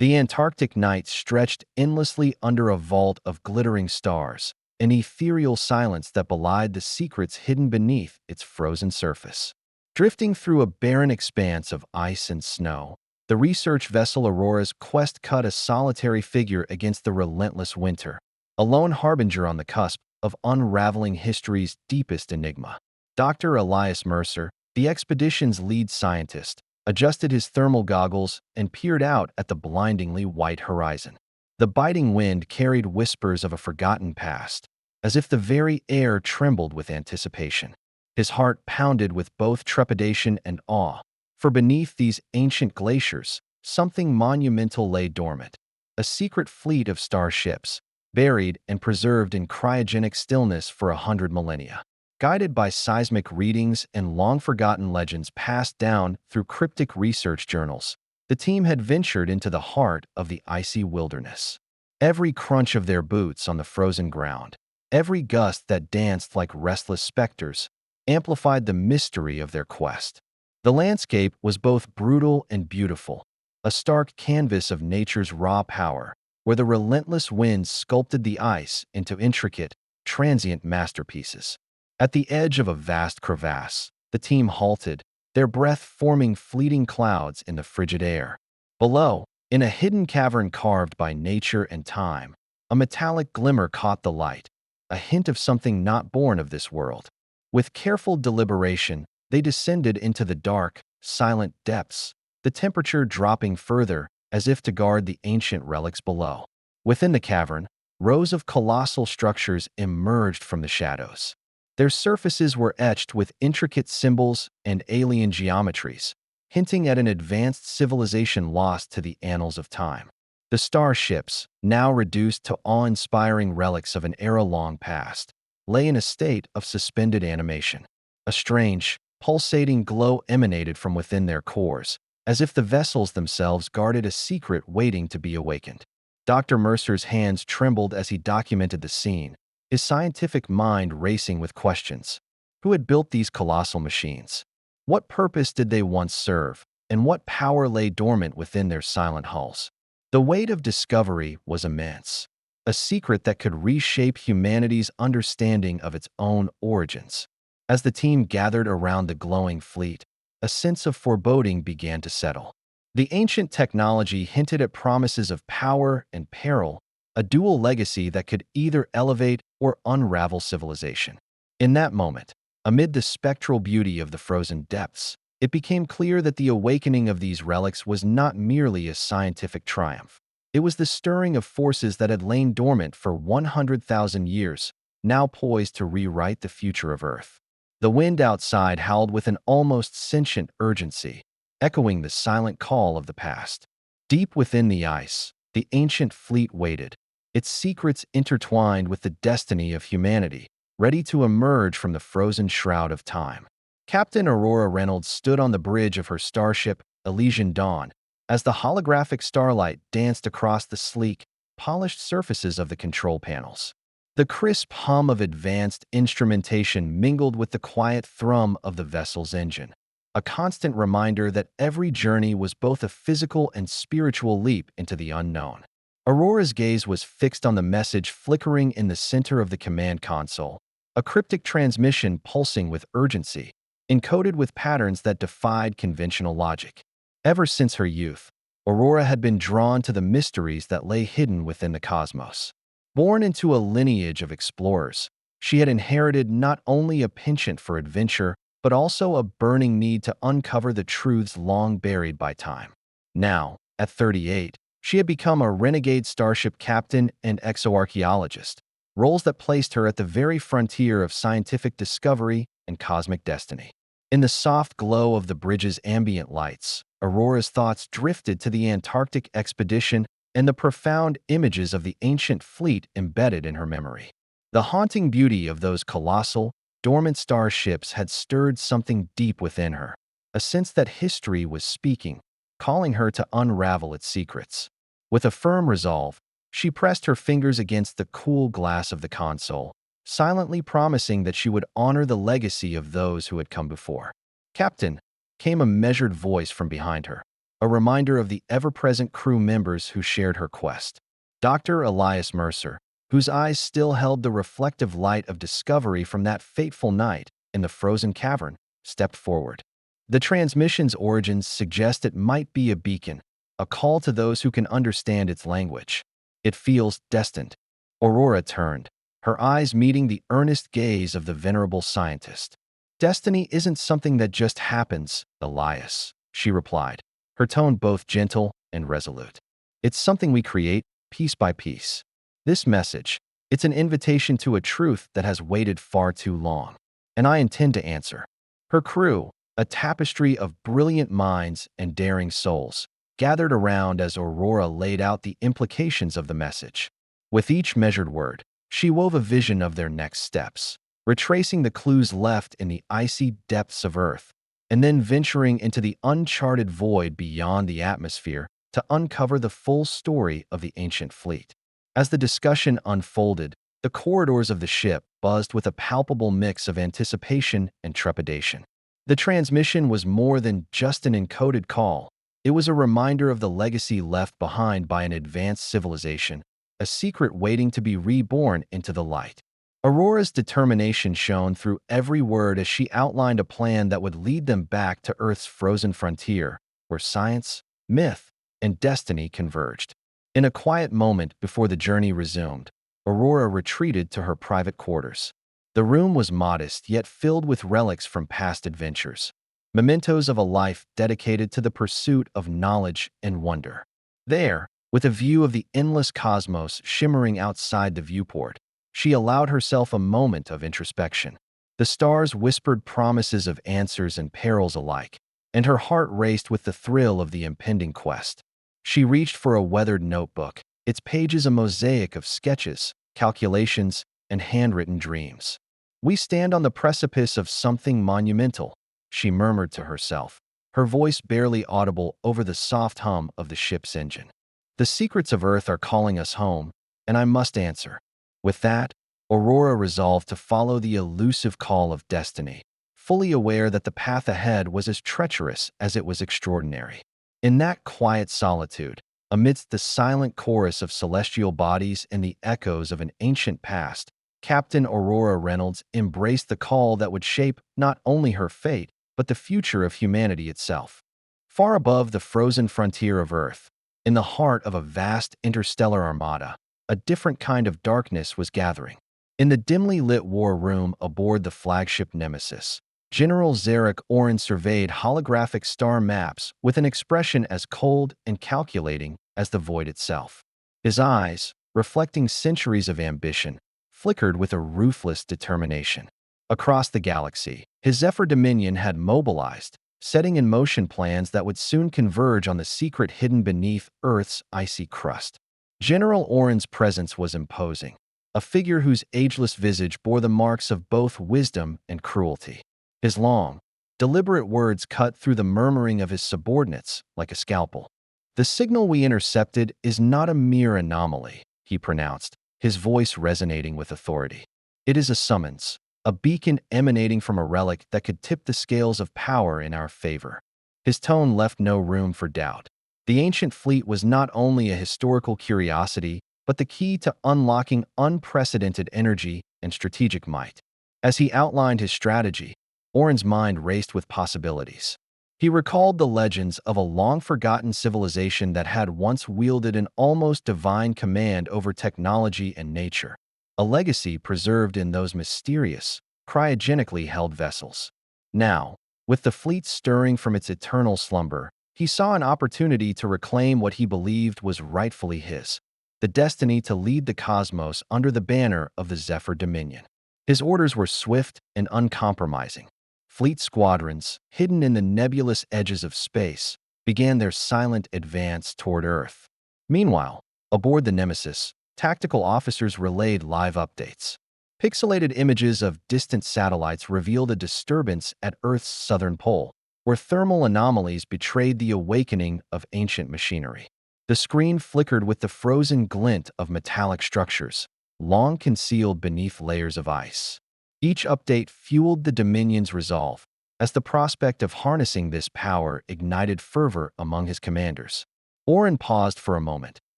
The Antarctic night stretched endlessly under a vault of glittering stars, an ethereal silence that belied the secrets hidden beneath its frozen surface. Drifting through a barren expanse of ice and snow, the research vessel Aurora's quest cut a solitary figure against the relentless winter, a lone harbinger on the cusp of unraveling history's deepest enigma. Dr. Elias Mercer, the expedition's lead scientist, adjusted his thermal goggles and peered out at the blindingly white horizon. The biting wind carried whispers of a forgotten past, as if the very air trembled with anticipation. His heart pounded with both trepidation and awe, for beneath these ancient glaciers, something monumental lay dormant, a secret fleet of starships, buried and preserved in cryogenic stillness for 100 millennia. Guided by seismic readings and long-forgotten legends passed down through cryptic research journals, the team had ventured into the heart of the icy wilderness. Every crunch of their boots on the frozen ground, every gust that danced like restless specters, amplified the mystery of their quest. The landscape was both brutal and beautiful, a stark canvas of nature's raw power, where the relentless winds sculpted the ice into intricate, transient masterpieces. At the edge of a vast crevasse, the team halted, their breath forming fleeting clouds in the frigid air. Below, in a hidden cavern carved by nature and time, a metallic glimmer caught the light, a hint of something not born of this world. With careful deliberation, they descended into the dark, silent depths, the temperature dropping further as if to guard the ancient relics below. Within the cavern, rows of colossal structures emerged from the shadows. Their surfaces were etched with intricate symbols and alien geometries, hinting at an advanced civilization lost to the annals of time. The starships, now reduced to awe-inspiring relics of an era long past, lay in a state of suspended animation. A strange, pulsating glow emanated from within their cores, as if the vessels themselves guarded a secret waiting to be awakened. Dr. Mercer's hands trembled as he documented the scene, his scientific mind racing with questions. Who had built these colossal machines? What purpose did they once serve, and what power lay dormant within their silent hulls? The weight of discovery was immense, a secret that could reshape humanity's understanding of its own origins. As the team gathered around the glowing fleet, a sense of foreboding began to settle. The ancient technology hinted at promises of power and peril, a dual legacy that could either elevate or unravel civilization. In that moment, amid the spectral beauty of the frozen depths, it became clear that the awakening of these relics was not merely a scientific triumph. It was the stirring of forces that had lain dormant for 100,000 years, now poised to rewrite the future of Earth. The wind outside howled with an almost sentient urgency, echoing the silent call of the past. Deep within the ice, the ancient fleet waited, its secrets intertwined with the destiny of humanity, ready to emerge from the frozen shroud of time. Captain Aurora Reynolds stood on the bridge of her starship, Elysian Dawn, as the holographic starlight danced across the sleek, polished surfaces of the control panels. The crisp hum of advanced instrumentation mingled with the quiet thrum of the vessel's engine, a constant reminder that every journey was both a physical and spiritual leap into the unknown. Aurora's gaze was fixed on the message flickering in the center of the command console, a cryptic transmission pulsing with urgency, encoded with patterns that defied conventional logic. Ever since her youth, Aurora had been drawn to the mysteries that lay hidden within the cosmos. Born into a lineage of explorers, she had inherited not only a penchant for adventure, but also a burning need to uncover the truths long buried by time. Now, at 38, she had become a renegade starship captain and exoarchaeologist, roles that placed her at the very frontier of scientific discovery and cosmic destiny. In the soft glow of the bridge's ambient lights, Aurora's thoughts drifted to the Antarctic expedition and the profound images of the ancient fleet embedded in her memory. The haunting beauty of those colossal, dormant starships had stirred something deep within her, a sense that history was speaking, calling her to unravel its secrets. With a firm resolve, she pressed her fingers against the cool glass of the console, silently promising that she would honor the legacy of those who had come before. "Captain," came a measured voice from behind her. a reminder of the ever-present crew members who shared her quest. Dr. Elias Mercer, whose eyes still held the reflective light of discovery from that fateful night in the frozen cavern, stepped forward. The transmission's origins suggest it might be a beacon, a call to those who can understand its language. It feels destined. Aurora turned, her eyes meeting the earnest gaze of the venerable scientist. Destiny isn't something that just happens, Elias, she replied, her tone both gentle and resolute. It's something we create, piece by piece. This message, it's an invitation to a truth that has waited far too long. And I intend to answer. Her crew, a tapestry of brilliant minds and daring souls, gathered around as Aurora laid out the implications of the message. With each measured word, she wove a vision of their next steps, retracing the clues left in the icy depths of Earth, and then venturing into the uncharted void beyond the atmosphere to uncover the full story of the ancient fleet. As the discussion unfolded, the corridors of the ship buzzed with a palpable mix of anticipation and trepidation. The transmission was more than just an encoded call. It was a reminder of the legacy left behind by an advanced civilization, a secret waiting to be reborn into the light. Aurora's determination shone through every word as she outlined a plan that would lead them back to Earth's frozen frontier, where science, myth, and destiny converged. In a quiet moment before the journey resumed, Aurora retreated to her private quarters. The room was modest yet filled with relics from past adventures, mementos of a life dedicated to the pursuit of knowledge and wonder. There, with a view of the endless cosmos shimmering outside the viewport, she allowed herself a moment of introspection. The stars whispered promises of answers and perils alike, and her heart raced with the thrill of the impending quest. She reached for a weathered notebook, its pages a mosaic of sketches, calculations, and handwritten dreams. "We stand on the precipice of something monumental," she murmured to herself, her voice barely audible over the soft hum of the ship's engine. "The secrets of Earth are calling us home, and I must answer." With that, Aurora resolved to follow the elusive call of destiny, fully aware that the path ahead was as treacherous as it was extraordinary. In that quiet solitude, amidst the silent chorus of celestial bodies and the echoes of an ancient past, Captain Aurora Reynolds embraced the call that would shape not only her fate, but the future of humanity itself. Far above the frozen frontier of Earth, in the heart of a vast interstellar armada, a different kind of darkness was gathering. In the dimly lit war room aboard the flagship Nemesis, General Zarek Oren surveyed holographic star maps with an expression as cold and calculating as the void itself. His eyes, reflecting centuries of ambition, flickered with a ruthless determination. Across the galaxy, his Zephyr Dominion had mobilized, setting in motion plans that would soon converge on the secret hidden beneath Earth's icy crust. General Oren's presence was imposing, a figure whose ageless visage bore the marks of both wisdom and cruelty. His long, deliberate words cut through the murmuring of his subordinates like a scalpel. "The signal we intercepted is not a mere anomaly," he pronounced, his voice resonating with authority. "It is a summons, a beacon emanating from a relic that could tip the scales of power in our favor." His tone left no room for doubt. The ancient fleet was not only a historical curiosity, but the key to unlocking unprecedented energy and strategic might. As he outlined his strategy, Oren's mind raced with possibilities. He recalled the legends of a long-forgotten civilization that had once wielded an almost divine command over technology and nature, a legacy preserved in those mysterious, cryogenically held vessels. Now, with the fleet stirring from its eternal slumber, he saw an opportunity to reclaim what he believed was rightfully his, the destiny to lead the cosmos under the banner of the Zephyr Dominion. His orders were swift and uncompromising. Fleet squadrons, hidden in the nebulous edges of space, began their silent advance toward Earth. Meanwhile, aboard the Nemesis, tactical officers relayed live updates. Pixelated images of distant satellites revealed a disturbance at Earth's southern pole, where thermal anomalies betrayed the awakening of ancient machinery. The screen flickered with the frozen glint of metallic structures, long concealed beneath layers of ice. Each update fueled the Dominion's resolve, as the prospect of harnessing this power ignited fervor among his commanders. Orin paused for a moment,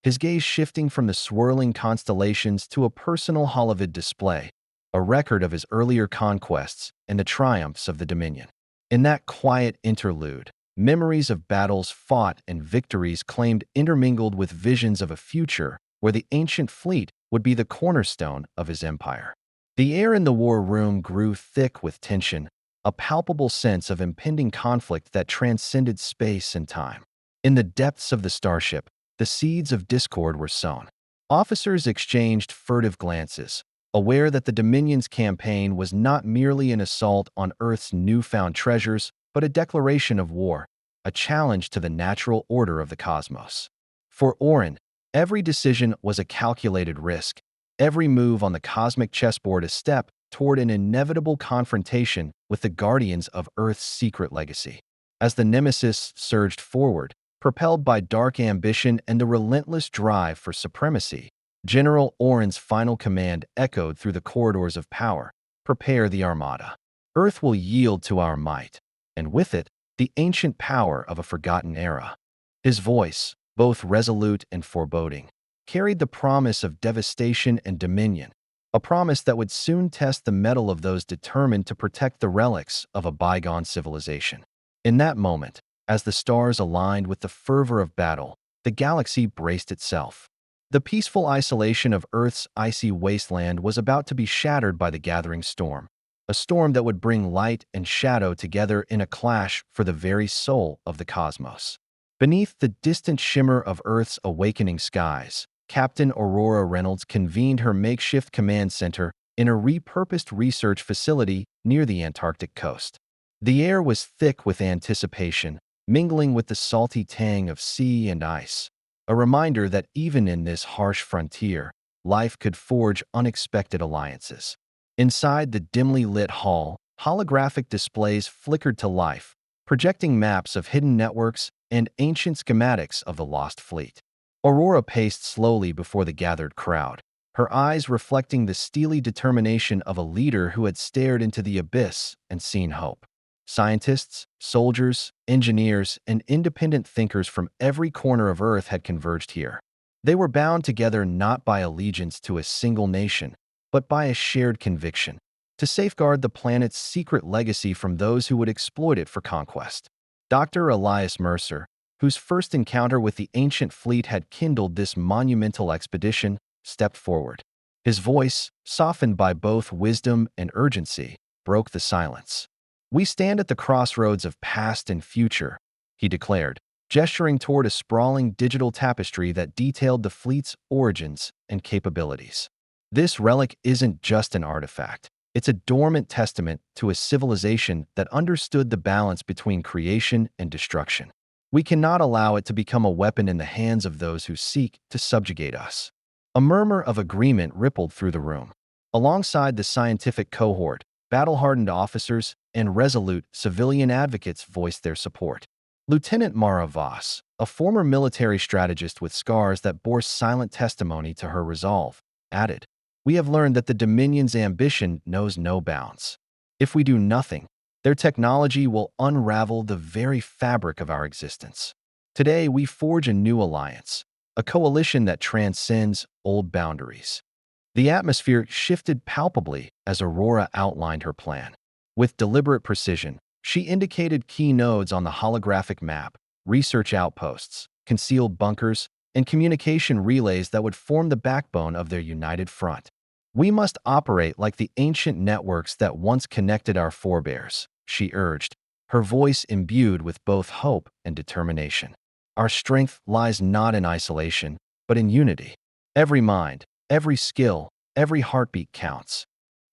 his gaze shifting from the swirling constellations to a personal holovid display, a record of his earlier conquests and the triumphs of the Dominion. In that quiet interlude, memories of battles fought and victories claimed intermingled with visions of a future where the ancient fleet would be the cornerstone of his empire. The air in the war room grew thick with tension, a palpable sense of impending conflict that transcended space and time. In the depths of the starship, the seeds of discord were sown. Officers exchanged furtive glances, aware that the Dominion's campaign was not merely an assault on Earth's newfound treasures, but a declaration of war, a challenge to the natural order of the cosmos. For Orin, every decision was a calculated risk, every move on the cosmic chessboard a step toward an inevitable confrontation with the guardians of Earth's secret legacy. As the Nemesis surged forward, propelled by dark ambition and the relentless drive for supremacy, General Orin's final command echoed through the corridors of power: "Prepare the Armada. Earth will yield to our might, and with it, the ancient power of a forgotten era." His voice, both resolute and foreboding, carried the promise of devastation and dominion, a promise that would soon test the mettle of those determined to protect the relics of a bygone civilization. In that moment, as the stars aligned with the fervor of battle, the galaxy braced itself. The peaceful isolation of Earth's icy wasteland was about to be shattered by the gathering storm, a storm that would bring light and shadow together in a clash for the very soul of the cosmos. Beneath the distant shimmer of Earth's awakening skies, Captain Aurora Reynolds convened her makeshift command center in a repurposed research facility near the Antarctic coast. The air was thick with anticipation, mingling with the salty tang of sea and ice, a reminder that even in this harsh frontier, life could forge unexpected alliances. Inside the dimly lit hall, holographic displays flickered to life, projecting maps of hidden networks and ancient schematics of the lost fleet. Aurora paced slowly before the gathered crowd, her eyes reflecting the steely determination of a leader who had stared into the abyss and seen hope. Scientists, soldiers, engineers, and independent thinkers from every corner of Earth had converged here. They were bound together not by allegiance to a single nation, but by a shared conviction to safeguard the planet's secret legacy from those who would exploit it for conquest. Dr. Elias Mercer, whose first encounter with the ancient fleet had kindled this monumental expedition, stepped forward. His voice, softened by both wisdom and urgency, broke the silence. "We stand at the crossroads of past and future," he declared, gesturing toward a sprawling digital tapestry that detailed the fleet's origins and capabilities. "This relic isn't just an artifact. It's a dormant testament to a civilization that understood the balance between creation and destruction. We cannot allow it to become a weapon in the hands of those who seek to subjugate us." A murmur of agreement rippled through the room. Alongside the scientific cohort, battle-hardened officers and resolute civilian advocates voiced their support. Lieutenant Mara Voss, a former military strategist with scars that bore silent testimony to her resolve, added, "We have learned that the Dominion's ambition knows no bounds. If we do nothing, their technology will unravel the very fabric of our existence. Today, we forge a new alliance, a coalition that transcends old boundaries." The atmosphere shifted palpably as Aurora outlined her plan. With deliberate precision, she indicated key nodes on the holographic map, research outposts, concealed bunkers, and communication relays that would form the backbone of their united front. "We must operate like the ancient networks that once connected our forebears," she urged, her voice imbued with both hope and determination. "Our strength lies not in isolation, but in unity. Every mind, every skill, every heartbeat counts."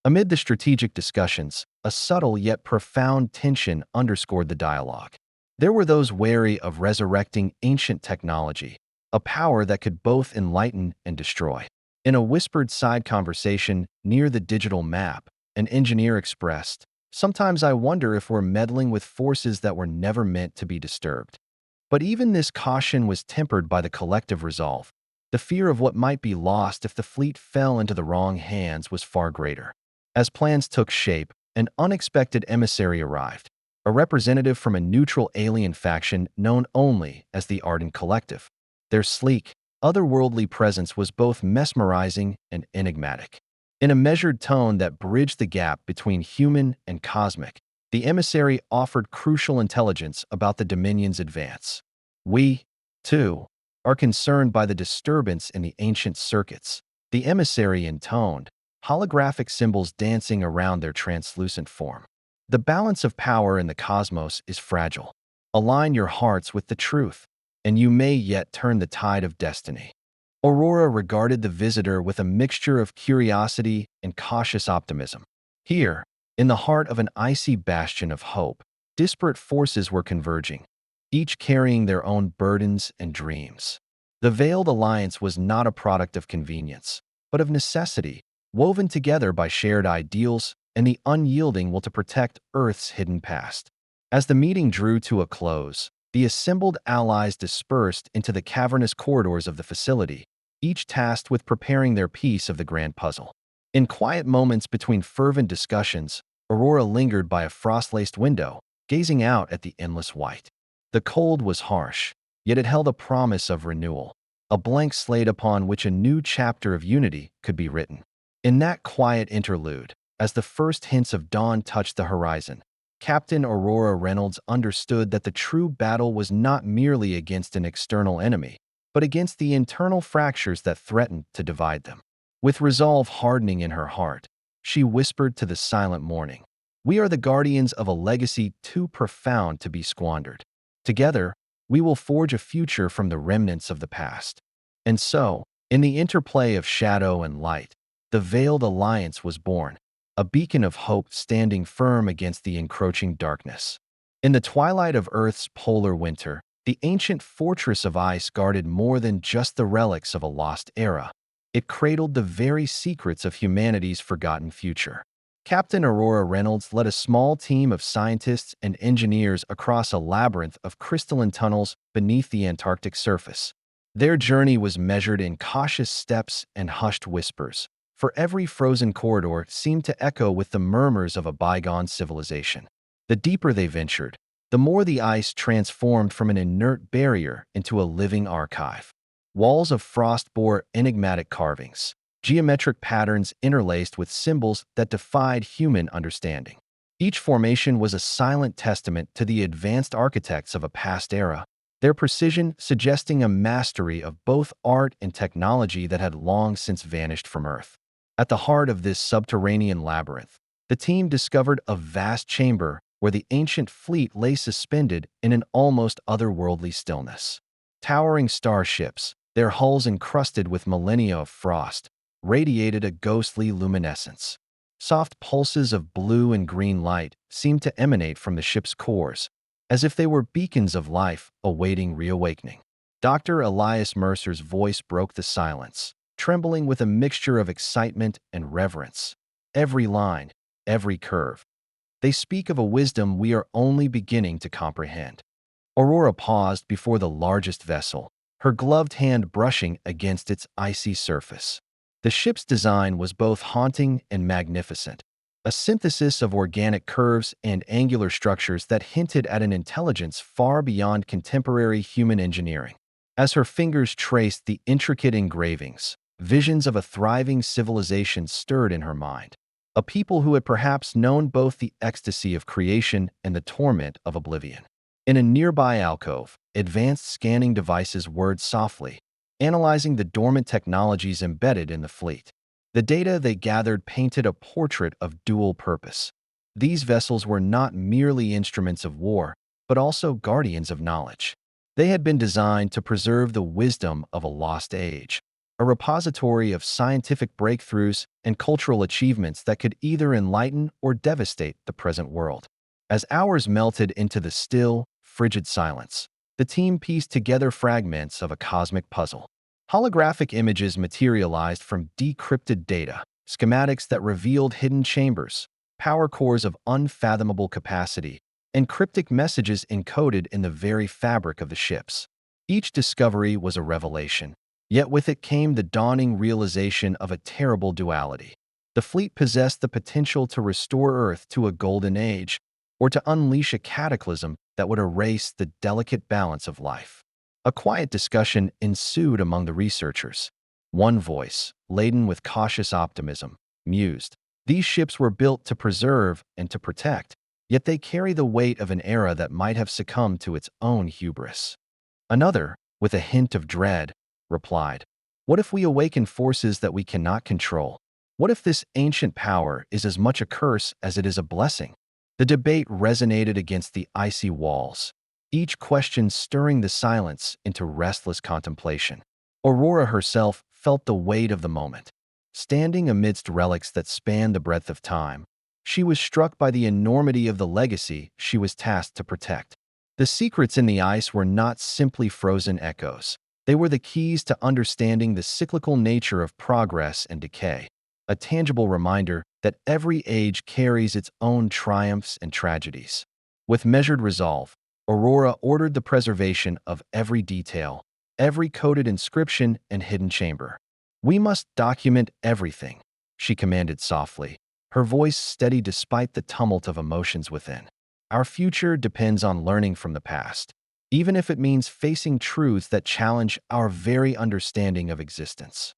Amid the strategic discussions, a subtle yet profound tension underscored the dialogue. There were those wary of resurrecting ancient technology, a power that could both enlighten and destroy. In a whispered side conversation near the digital map, an engineer expressed, "Sometimes I wonder if we're meddling with forces that were never meant to be disturbed." But even this caution was tempered by the collective resolve. The fear of what might be lost if the fleet fell into the wrong hands was far greater. As plans took shape, an unexpected emissary arrived. a representative from a neutral alien faction known only as the Arden Collective. Their sleek, otherworldly presence was both mesmerizing and enigmatic. In a measured tone that bridged the gap between human and cosmic, the emissary offered crucial intelligence about the Dominion's advance. We, too, are concerned by the disturbance in the ancient circuits, the emissary intoned, holographic symbols dancing around their translucent form. The balance of power in the cosmos is fragile. Align your hearts with the truth, and you may yet turn the tide of destiny. Aurora regarded the visitor with a mixture of curiosity and cautious optimism. Here, in the heart of an icy bastion of hope, disparate forces were converging, each carrying their own burdens and dreams. The Veiled Alliance was not a product of convenience, but of necessity, woven together by shared ideals and the unyielding will to protect Earth's hidden past. As the meeting drew to a close, the assembled allies dispersed into the cavernous corridors of the facility, each tasked with preparing their piece of the grand puzzle. In quiet moments between fervent discussions, Aurora lingered by a frost-laced window, gazing out at the endless white. The cold was harsh, yet it held a promise of renewal, a blank slate upon which a new chapter of unity could be written. In that quiet interlude, as the first hints of dawn touched the horizon, Captain Aurora Reynolds understood that the true battle was not merely against an external enemy, but against the internal fractures that threatened to divide them. With resolve hardening in her heart, she whispered to the silent morning, "We are the guardians of a legacy too profound to be squandered. Together, we will forge a future from the remnants of the past." And so, in the interplay of shadow and light, the Veiled Alliance was born, a beacon of hope standing firm against the encroaching darkness. In the twilight of Earth's polar winter, the ancient fortress of ice guarded more than just the relics of a lost era. It cradled the very secrets of humanity's forgotten future. Captain Aurora Reynolds led a small team of scientists and engineers across a labyrinth of crystalline tunnels beneath the Antarctic surface. Their journey was measured in cautious steps and hushed whispers, for every frozen corridor seemed to echo with the murmurs of a bygone civilization. The deeper they ventured, the more the ice transformed from an inert barrier into a living archive. Walls of frost bore enigmatic carvings, geometric patterns interlaced with symbols that defied human understanding. Each formation was a silent testament to the advanced architects of a past era, their precision suggesting a mastery of both art and technology that had long since vanished from Earth. At the heart of this subterranean labyrinth, the team discovered a vast chamber where the ancient fleet lay suspended in an almost otherworldly stillness. Towering starships, their hulls encrusted with millennia of frost, radiated a ghostly luminescence. Soft pulses of blue and green light seemed to emanate from the ship's cores, as if they were beacons of life awaiting reawakening. Dr. Elias Mercer's voice broke the silence, trembling with a mixture of excitement and reverence. Every line, every curve. They speak of a wisdom we are only beginning to comprehend. Aurora paused before the largest vessel, her gloved hand brushing against its icy surface. The ship's design was both haunting and magnificent, a synthesis of organic curves and angular structures that hinted at an intelligence far beyond contemporary human engineering. As her fingers traced the intricate engravings, visions of a thriving civilization stirred in her mind, a people who had perhaps known both the ecstasy of creation and the torment of oblivion. In a nearby alcove, advanced scanning devices whirred softly, analyzing the dormant technologies embedded in the fleet. The data they gathered painted a portrait of dual purpose. These vessels were not merely instruments of war, but also guardians of knowledge. They had been designed to preserve the wisdom of a lost age, a repository of scientific breakthroughs and cultural achievements that could either enlighten or devastate the present world. As hours melted into the still, frigid silence, the team pieced together fragments of a cosmic puzzle. Holographic images materialized from decrypted data, schematics that revealed hidden chambers, power cores of unfathomable capacity, and cryptic messages encoded in the very fabric of the ships. Each discovery was a revelation, yet with it came the dawning realization of a terrible duality. The fleet possessed the potential to restore Earth to a golden age, or to unleash a cataclysm that would erase the delicate balance of life. A quiet discussion ensued among the researchers. One voice, laden with cautious optimism, mused, "These ships were built to preserve and to protect, yet they carry the weight of an era that might have succumbed to its own hubris." Another, with a hint of dread, replied, "What if we awaken forces that we cannot control? What if this ancient power is as much a curse as it is a blessing?" The debate resonated against the icy walls, each question stirring the silence into restless contemplation. Aurora herself felt the weight of the moment. Standing amidst relics that spanned the breadth of time, she was struck by the enormity of the legacy she was tasked to protect. The secrets in the ice were not simply frozen echoes. They were the keys to understanding the cyclical nature of progress and decay, a tangible reminder that every age carries its own triumphs and tragedies. With measured resolve, Aurora ordered the preservation of every detail, every coded inscription and hidden chamber. "We must document everything," she commanded softly, her voice steady despite the tumult of emotions within. "Our future depends on learning from the past, even if it means facing truths that challenge our very understanding of existence."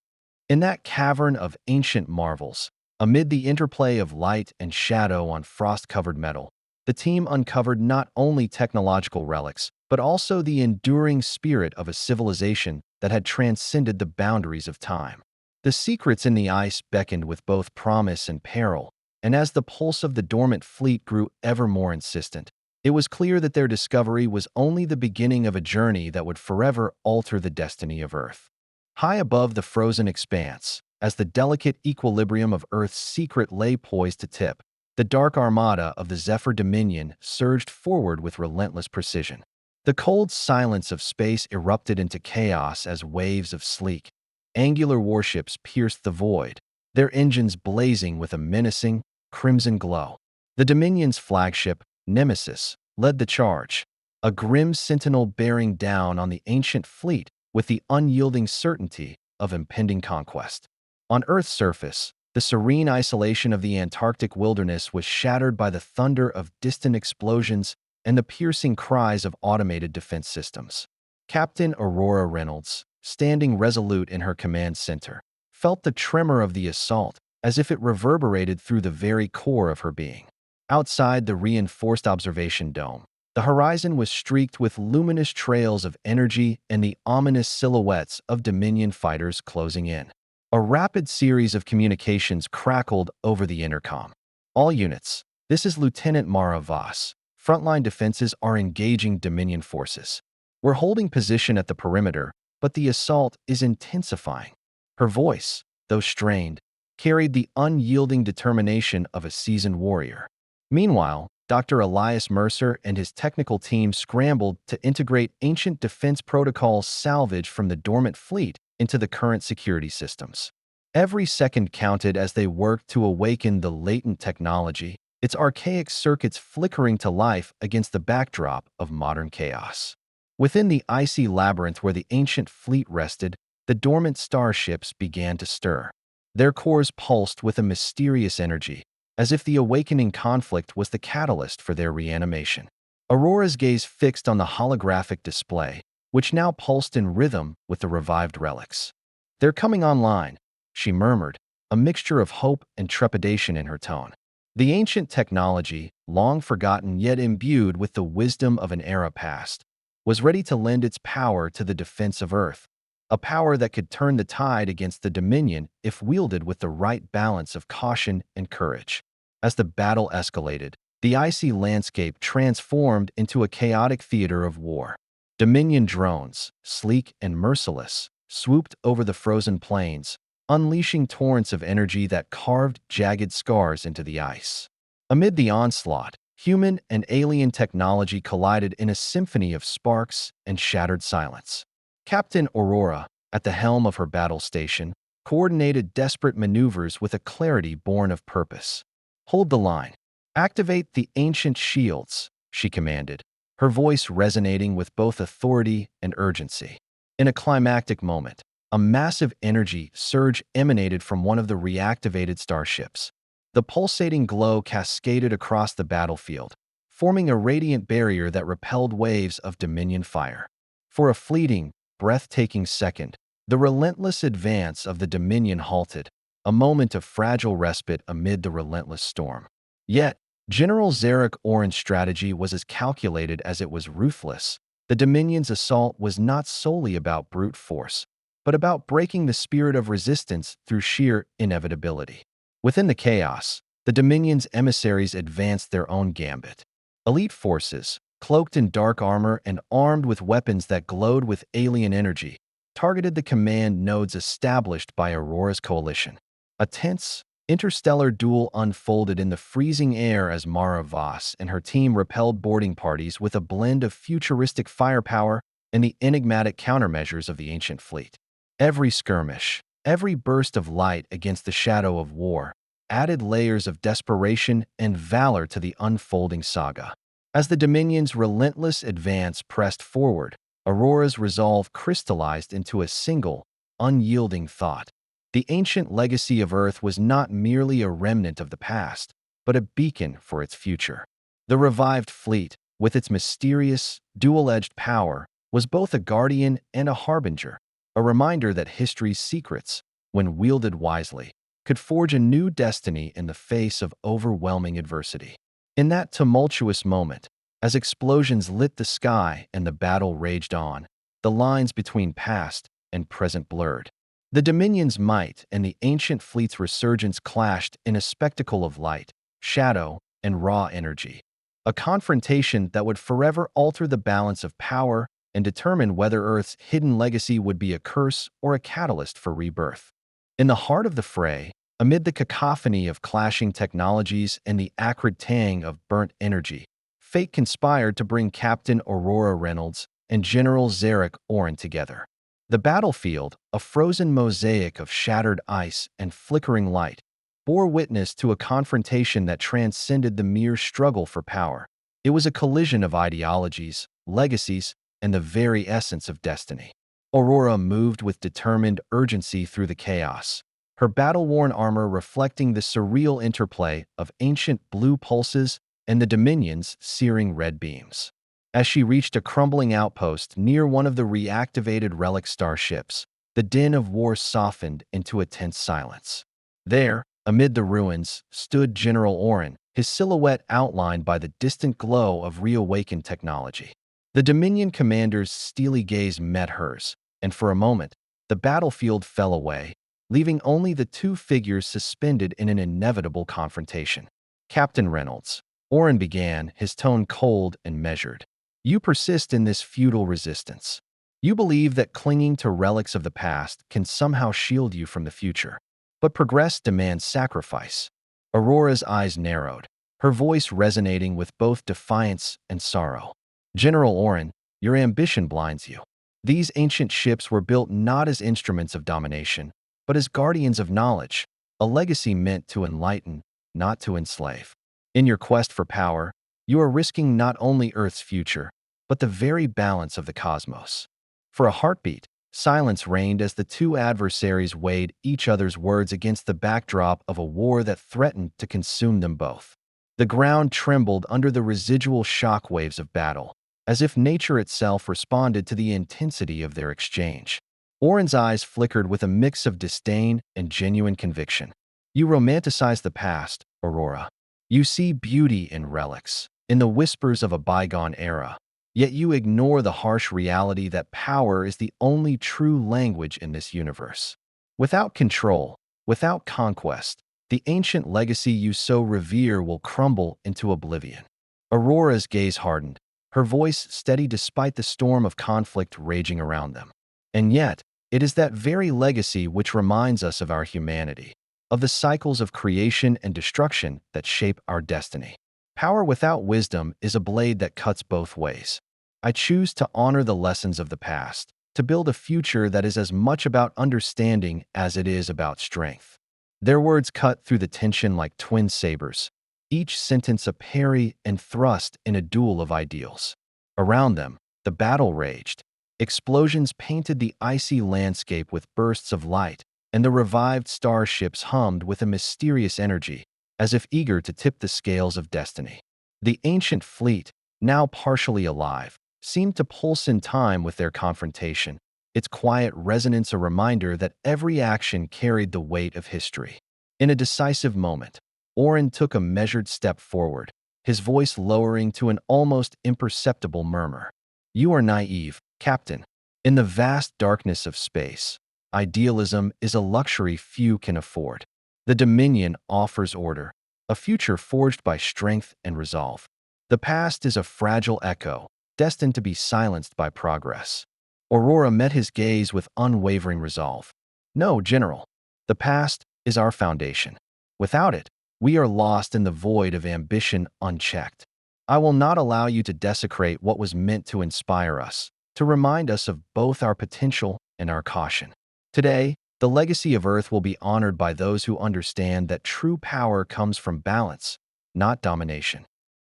In that cavern of ancient marvels, amid the interplay of light and shadow on frost-covered metal, the team uncovered not only technological relics, but also the enduring spirit of a civilization that had transcended the boundaries of time. The secrets in the ice beckoned with both promise and peril, and as the pulse of the dormant fleet grew ever more insistent, it was clear that their discovery was only the beginning of a journey that would forever alter the destiny of Earth. High above the frozen expanse, as the delicate equilibrium of Earth's secret lay poised to tip, the dark armada of the Zephyr Dominion surged forward with relentless precision. The cold silence of space erupted into chaos as waves of sleek, angular warships pierced the void, their engines blazing with a menacing, crimson glow. The Dominion's flagship, Nemesis, led the charge, a grim sentinel bearing down on the ancient fleet with the unyielding certainty of impending conquest. On Earth's surface, the serene isolation of the Antarctic wilderness was shattered by the thunder of distant explosions and the piercing cries of automated defense systems. Captain Aurora Reynolds, standing resolute in her command center, felt the tremor of the assault as if it reverberated through the very core of her being. Outside the reinforced observation dome, the horizon was streaked with luminous trails of energy and the ominous silhouettes of Dominion fighters closing in. A rapid series of communications crackled over the intercom. "All units, this is Lieutenant Mara Voss. Frontline defenses are engaging Dominion forces. We're holding position at the perimeter, but the assault is intensifying." Her voice, though strained, carried the unyielding determination of a seasoned warrior. Meanwhile, Dr. Elias Mercer and his technical team scrambled to integrate ancient defense protocols salvaged from the dormant fleet into the current security systems. Every second counted as they worked to awaken the latent technology, its archaic circuits flickering to life against the backdrop of modern chaos. Within the icy labyrinth where the ancient fleet rested, the dormant starships began to stir. Their cores pulsed with a mysterious energy, as if the awakening conflict was the catalyst for their reanimation. Aurora's gaze fixed on the holographic display, which now pulsed in rhythm with the revived relics. "They're coming online," she murmured, a mixture of hope and trepidation in her tone. The ancient technology, long forgotten yet imbued with the wisdom of an era past, was ready to lend its power to the defense of Earth, a power that could turn the tide against the Dominion if wielded with the right balance of caution and courage. As the battle escalated, the icy landscape transformed into a chaotic theater of war. Dominion drones, sleek and merciless, swooped over the frozen plains, unleashing torrents of energy that carved jagged scars into the ice. Amid the onslaught, human and alien technology collided in a symphony of sparks and shattered silence. Captain Aurora, at the helm of her battle station, coordinated desperate maneuvers with a clarity born of purpose. "Hold the line. Activate the ancient shields," she commanded, her voice resonating with both authority and urgency. In a climactic moment, a massive energy surge emanated from one of the reactivated starships. The pulsating glow cascaded across the battlefield, forming a radiant barrier that repelled waves of Dominion fire. For a fleeting, breathtaking second, the relentless advance of the Dominion halted, a moment of fragile respite amid the relentless storm. Yet, General Zarek Oren's strategy was as calculated as it was ruthless. The Dominion's assault was not solely about brute force, but about breaking the spirit of resistance through sheer inevitability. Within the chaos, the Dominion's emissaries advanced their own gambit. Elite forces, cloaked in dark armor and armed with weapons that glowed with alien energy, targeted the command nodes established by Aurora's coalition. A tense, interstellar duel unfolded in the freezing air as Mara Voss and her team repelled boarding parties with a blend of futuristic firepower and the enigmatic countermeasures of the ancient fleet. Every skirmish, every burst of light against the shadow of war, added layers of desperation and valor to the unfolding saga. As the Dominion's relentless advance pressed forward, Aurora's resolve crystallized into a single, unyielding thought. The ancient legacy of Earth was not merely a remnant of the past, but a beacon for its future. The revived fleet, with its mysterious, dual-edged power, was both a guardian and a harbinger, a reminder that history's secrets, when wielded wisely, could forge a new destiny in the face of overwhelming adversity. In that tumultuous moment, as explosions lit the sky and the battle raged on, the lines between past and present blurred. The Dominion's might and the ancient fleet's resurgence clashed in a spectacle of light, shadow, and raw energy. A confrontation that would forever alter the balance of power and determine whether Earth's hidden legacy would be a curse or a catalyst for rebirth. In the heart of the fray, amid the cacophony of clashing technologies and the acrid tang of burnt energy, fate conspired to bring Captain Aurora Reynolds and General Zarek Oren together. The battlefield, a frozen mosaic of shattered ice and flickering light, bore witness to a confrontation that transcended the mere struggle for power. It was a collision of ideologies, legacies, and the very essence of destiny. Aurora moved with determined urgency through the chaos, her battle-worn armor reflecting the surreal interplay of ancient blue pulses and the Dominion's searing red beams. As she reached a crumbling outpost near one of the reactivated relic starships, the din of war softened into a tense silence. There, amid the ruins, stood General Oren, his silhouette outlined by the distant glow of reawakened technology. The Dominion commander's steely gaze met hers, and for a moment, the battlefield fell away, leaving only the two figures suspended in an inevitable confrontation. "Captain Reynolds," Oren began, his tone cold and measured. "You persist in this futile resistance. You believe that clinging to relics of the past can somehow shield you from the future. But progress demands sacrifice." Aurora's eyes narrowed, her voice resonating with both defiance and sorrow. "General Oren, your ambition blinds you. These ancient ships were built not as instruments of domination, but as guardians of knowledge, a legacy meant to enlighten, not to enslave. In your quest for power, you are risking not only Earth's future, but the very balance of the cosmos." For a heartbeat, silence reigned as the two adversaries weighed each other's words against the backdrop of a war that threatened to consume them both. The ground trembled under the residual shockwaves of battle, as if nature itself responded to the intensity of their exchange. Oren's eyes flickered with a mix of disdain and genuine conviction. "You romanticize the past, Aurora. You see beauty in relics, in the whispers of a bygone era. Yet you ignore the harsh reality that power is the only true language in this universe. Without control, without conquest, the ancient legacy you so revere will crumble into oblivion." Aurora's gaze hardened, her voice steady despite the storm of conflict raging around them. "And yet, it is that very legacy which reminds us of our humanity, of the cycles of creation and destruction that shape our destiny. Power without wisdom is a blade that cuts both ways. I choose to honor the lessons of the past, to build a future that is as much about understanding as it is about strength." Their words cut through the tension like twin sabers, each sentence a parry and thrust in a duel of ideals. Around them, the battle raged. Explosions painted the icy landscape with bursts of light, and the revived starships hummed with a mysterious energy, as if eager to tip the scales of destiny. The ancient fleet, now partially alive, seemed to pulse in time with their confrontation, its quiet resonance a reminder that every action carried the weight of history. In a decisive moment, Orin took a measured step forward, his voice lowering to an almost imperceptible murmur. "You are naive, Captain. In the vast darkness of space, idealism is a luxury few can afford. The Dominion offers order, a future forged by strength and resolve. The past is a fragile echo, destined to be silenced by progress." Aurora met his gaze with unwavering resolve. "No, General. The past is our foundation. Without it, we are lost in the void of ambition unchecked. I will not allow you to desecrate what was meant to inspire us, to remind us of both our potential and our caution. Today, the legacy of Earth will be honored by those who understand that true power comes from balance, not domination."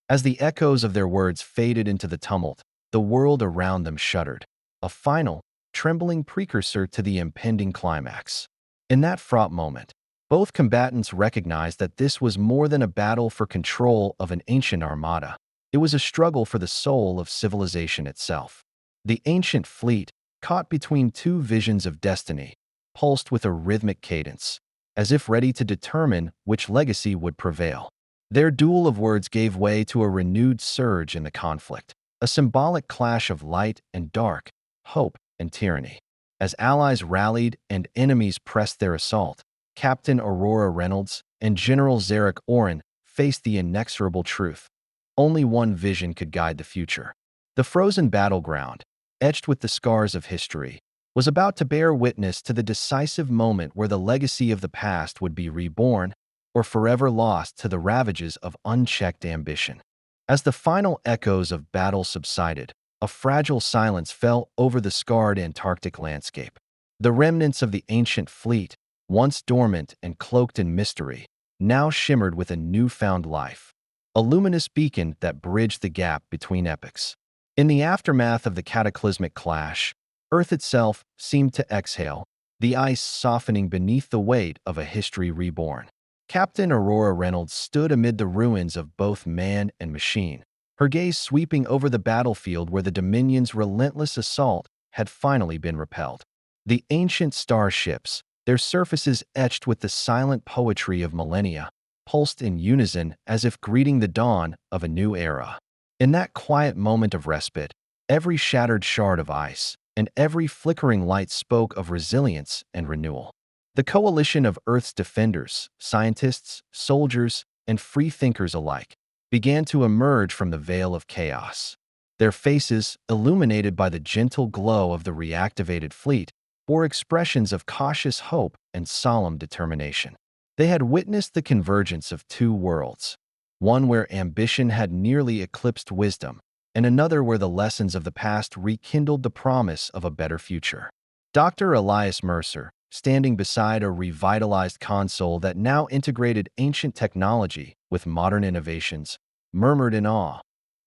As the echoes of their words faded into the tumult, the world around them shuddered, a final, trembling precursor to the impending climax. In that fraught moment, both combatants recognized that this was more than a battle for control of an ancient armada. It was a struggle for the soul of civilization itself. The ancient fleet, caught between two visions of destiny, pulsed with a rhythmic cadence, as if ready to determine which legacy would prevail. Their duel of words gave way to a renewed surge in the conflict, a symbolic clash of light and dark, hope and tyranny. As allies rallied and enemies pressed their assault, Captain Aurora Reynolds and General Zarek Orin faced the inexorable truth. Only one vision could guide the future. The frozen battleground, etched with the scars of history, was about to bear witness to the decisive moment where the legacy of the past would be reborn or forever lost to the ravages of unchecked ambition. As the final echoes of battle subsided, a fragile silence fell over the scarred Antarctic landscape. The remnants of the ancient fleet, once dormant and cloaked in mystery, now shimmered with a newfound life, a luminous beacon that bridged the gap between epochs. In the aftermath of the cataclysmic clash, Earth itself seemed to exhale, the ice softening beneath the weight of a history reborn. Captain Aurora Reynolds stood amid the ruins of both man and machine, her gaze sweeping over the battlefield where the Dominion's relentless assault had finally been repelled. The ancient starships, their surfaces etched with the silent poetry of millennia, pulsed in unison as if greeting the dawn of a new era. In that quiet moment of respite, every shattered shard of ice and every flickering light spoke of resilience and renewal. The coalition of Earth's defenders, scientists, soldiers, and free-thinkers alike, began to emerge from the veil of chaos. Their faces, illuminated by the gentle glow of the reactivated fleet, bore expressions of cautious hope and solemn determination. They had witnessed the convergence of two worlds, one where ambition had nearly eclipsed wisdom, and another where the lessons of the past rekindled the promise of a better future. Dr. Elias Mercer, standing beside a revitalized console that now integrated ancient technology with modern innovations, murmured in awe,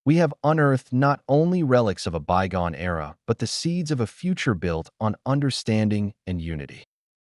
"We have unearthed not only relics of a bygone era, but the seeds of a future built on understanding and unity."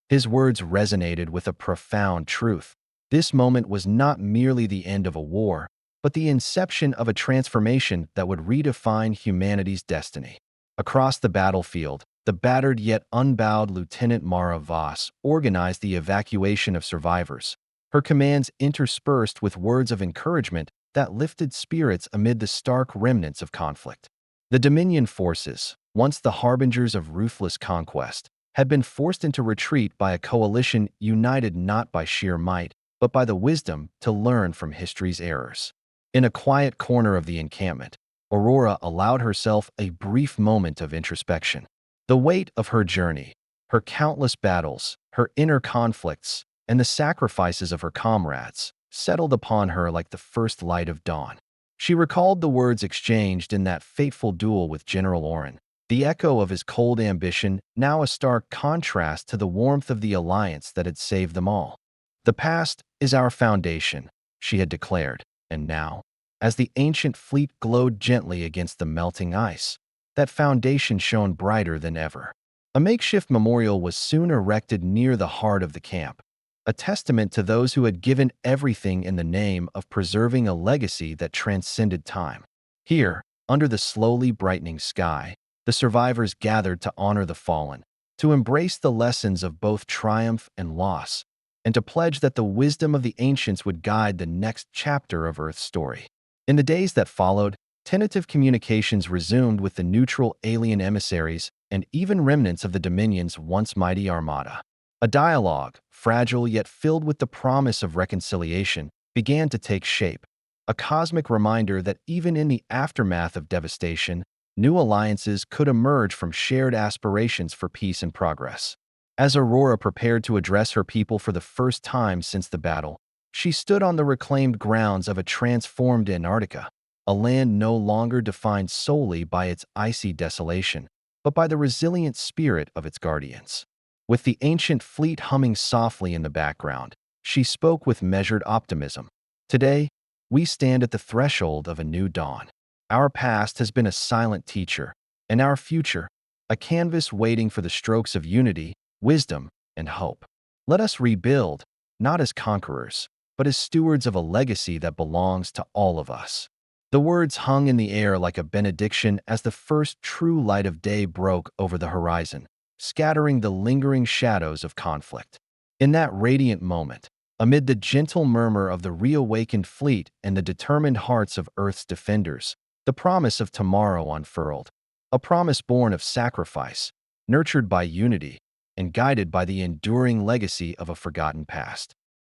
His words resonated with a profound truth. This moment was not merely the end of a war, but the inception of a transformation that would redefine humanity's destiny. Across the battlefield, the battered yet unbowed Lieutenant Mara Voss organized the evacuation of survivors, her commands interspersed with words of encouragement that lifted spirits amid the stark remnants of conflict. The Dominion forces, once the harbingers of ruthless conquest, had been forced into retreat by a coalition united not by sheer might, but by the wisdom to learn from history's errors. In a quiet corner of the encampment, Aurora allowed herself a brief moment of introspection. The weight of her journey, her countless battles, her inner conflicts, and the sacrifices of her comrades settled upon her like the first light of dawn. She recalled the words exchanged in that fateful duel with General Orin, the echo of his cold ambition now a stark contrast to the warmth of the alliance that had saved them all. "The past is our foundation," she had declared, and now, as the ancient fleet glowed gently against the melting ice, that foundation shone brighter than ever. A makeshift memorial was soon erected near the heart of the camp, a testament to those who had given everything in the name of preserving a legacy that transcended time. Here, under the slowly brightening sky, the survivors gathered to honor the fallen, to embrace the lessons of both triumph and loss, and to pledge that the wisdom of the ancients would guide the next chapter of Earth's story. In the days that followed, tentative communications resumed with the neutral alien emissaries and even remnants of the Dominion's once mighty armada. A dialogue, fragile yet filled with the promise of reconciliation, began to take shape, a cosmic reminder that even in the aftermath of devastation, new alliances could emerge from shared aspirations for peace and progress. As Aurora prepared to address her people for the first time since the battle, she stood on the reclaimed grounds of a transformed Antarctica, a land no longer defined solely by its icy desolation, but by the resilient spirit of its guardians. With the ancient fleet humming softly in the background, she spoke with measured optimism. Today, we stand at the threshold of a new dawn. Our past has been a silent teacher, and our future, a canvas waiting for the strokes of unity, wisdom, and hope. Let us rebuild, not as conquerors, but as stewards of a legacy that belongs to all of us. The words hung in the air like a benediction as the first true light of day broke over the horizon, scattering the lingering shadows of conflict. In that radiant moment, amid the gentle murmur of the reawakened fleet and the determined hearts of Earth's defenders, the promise of tomorrow unfurled, a promise born of sacrifice, nurtured by unity, and guided by the enduring legacy of a forgotten past.